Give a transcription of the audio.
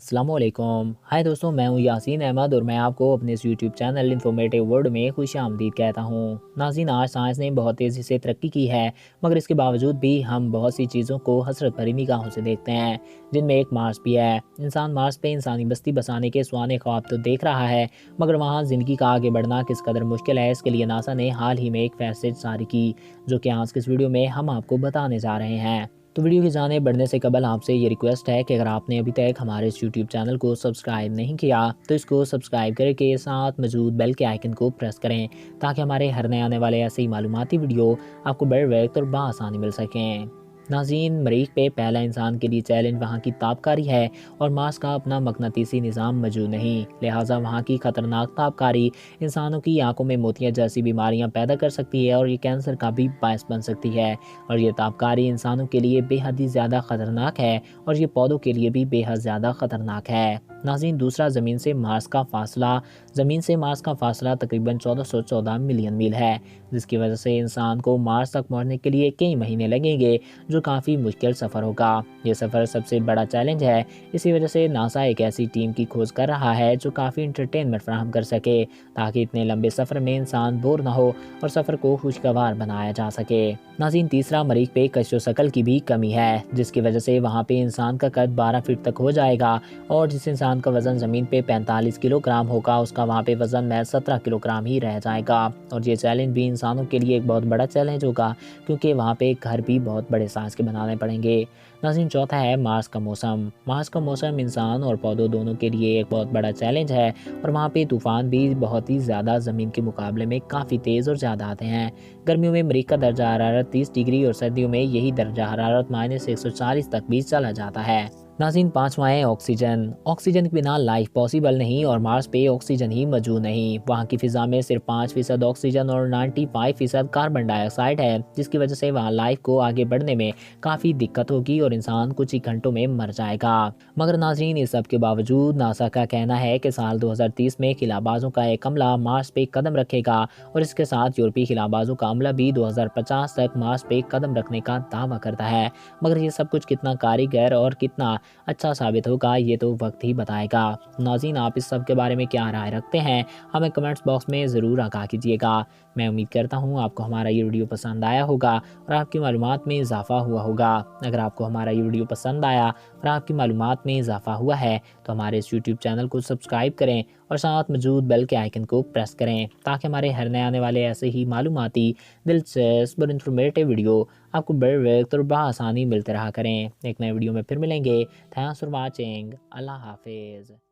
السلام علیکم، ہائے دوستوں، میں ہوں یاسین احمد اور میں آپ کو اپنے اس یوٹیوب چینل انفارمیٹیو ورلڈ میں خوش آمدید کہتا ہوں۔ ناظرین، آج سائنس نے بہت تیزی سے ترقی کی ہے، مگر اس کے باوجود بھی ہم بہت سی چیزوں کو حسرت بھری نگاہوں سے دیکھتے ہیں، جن میں ایک مارس بھی ہے۔ انسان مارس پہ انسانی بستی بسانے کے سوانح خواب تو دیکھ رہا ہے، مگر وہاں زندگی کا آگے بڑھنا کس قدر مشکل ہے، اس کے لیے ناسا نے حال ہی میں ایک فیصلے جاری کی، جو کہ آج کے اس ویڈیو میں ہم آپ کو بتانے جا رہے ہیں۔ تو ویڈیو کی جانب بڑھنے سے قبل آپ سے یہ ریکویسٹ ہے کہ اگر آپ نے ابھی تک ہمارے اس یوٹیوب چینل کو سبسکرائب نہیں کیا تو اس کو سبسکرائب کر کے ساتھ موجود بیل کے آئیکن کو پریس کریں، تاکہ ہمارے ہر نئے آنے والے ایسے ہی معلوماتی ویڈیو آپ کو بر وقت اور بآسانی مل سکیں۔ ناظرین، مریخ پہ پہلا انسان کے لیے چیلنج وہاں کی تابکاری ہے، اور مارس کا اپنا مقناطیسی نظام موجود نہیں، لہٰذا وہاں کی خطرناک تابکاری انسانوں کی آنکھوں میں موتیاں جیسی بیماریاں پیدا کر سکتی ہے، اور یہ کینسر کا بھی باعث بن سکتی ہے، اور یہ تابکاری انسانوں کے لیے بے حد ہی زیادہ خطرناک ہے، اور یہ پودوں کے لیے بھی بے حد زیادہ خطرناک ہے۔ ناظرین، دوسرا زمین سے مارس کا فاصلہ تقریباً 1414 ملین میل ہے، جس کی وجہ سے انسان کو مارس تک پہنچنے کے لیے کئی مہینے لگیں گے، جو کافی مشکل سفر ہوگا۔ یہ سفر سب سے بڑا چیلنج ہے، اسی وجہ سے ناسا ایک ایسی ٹیم کی کھوج کر رہا ہے جو کافی انٹرٹینمنٹ فراہم کر سکے، تاکہ اتنے لمبے سفر میں انسان بور نہ ہو اور سفر کو خوشگوار بنایا جا سکے۔ ناظرین، تیسرا، مریخ پہ کشش و شکل کی بھی کمی ہے، جس کی وجہ سے وہاں پہ انسان کا قد 12 فٹ تک ہو جائے گا، اور جس انسان کا وزن زمین پہ 45 کلو گرام ہوگا، اس کا وہاں پہ وزن میں 17 کلو گرام ہی رہ جائے گا۔ اور یہ چیلنج بھی انسانوں کے لیے ایک بہت بڑا چیلنج ہوگا، کیونکہ وہاں پہ گھر بھی بہت بڑے سائز کے بنانے پڑیں گے۔ ناظرین، چوتھا ہے مارس کا موسم۔ مارس کا موسم انسان اور پودوں دونوں کے لیے ایک بہت بڑا چیلنج ہے، اور وہاں پہ طوفان بھی بہت ہی زیادہ زمین کے مقابلے میں کافی تیز اور زیادہ آتے ہیں۔ گرمیوں میں مریخ کا درجہ حرارت 30 ڈگری اور سردیوں میں یہی درجہ حرارت -140 تک بھی چلا جاتا ہے۔ ناظرین، پانچواں ہے آکسیجن۔ آکسیجن کے بنا لائف پاسبل نہیں، اور مارس پہ آکسیجن ہی موجود نہیں۔ وہاں کی فضا میں صرف 5% آکسیجن اور 95% کاربن ڈائی آکسائڈ ہے، جس کی وجہ سے وہاں لائف کو آگے بڑھنے میں کافی دقت ہوگی، اور انسان کچھ ہی گھنٹوں میں مر جائے گا۔ مگر ناظرین، اس سب کے باوجود ناسا کا کہنا ہے کہ سال 2030 میں خلا بازوں کا ایک عملہ مارس پہ قدم رکھے گا، اور اس کے ساتھ یورپی خلا بازوں کا عملہ بھی 2050 تک مارس پہ قدم رکھنے کا دعویٰ کرتا ہے۔ مگر یہ سب کچھ کتنا کاریگر اور کتنا اچھا ثابت ہوگا، یہ تو وقت ہی بتائے گا۔ ناظرین، آپ اس سب کے بارے میں کیا رائے رکھتے ہیں؟ ہمیں کمنٹس باکس میں ضرور آگاہ کیجیے گا۔ میں امید کرتا ہوں آپ کو ہمارا یہ ویڈیو پسند آیا ہوگا اور آپ کی معلومات میں اضافہ ہوا ہوگا۔ اگر آپ کو ہمارا یہ ویڈیو پسند آیا اور آپ کی معلومات میں اضافہ ہوا ہے تو ہمارے اس یوٹیوب چینل کو سبسکرائب کریں، اور ساتھ موجود بیل کے آئیکن کو پریس کریں، تاکہ ہمارے ہر نئے آنے والے ایسے ہی معلوماتی، دلچسپ اور انفارمیٹیو ویڈیو آپ کو بر وقت اور بآسانی ملتے رہا کریں۔ ایک نئے ویڈیو میں پھر ملیں گے۔ Thanks for watching. اللہ حافظ۔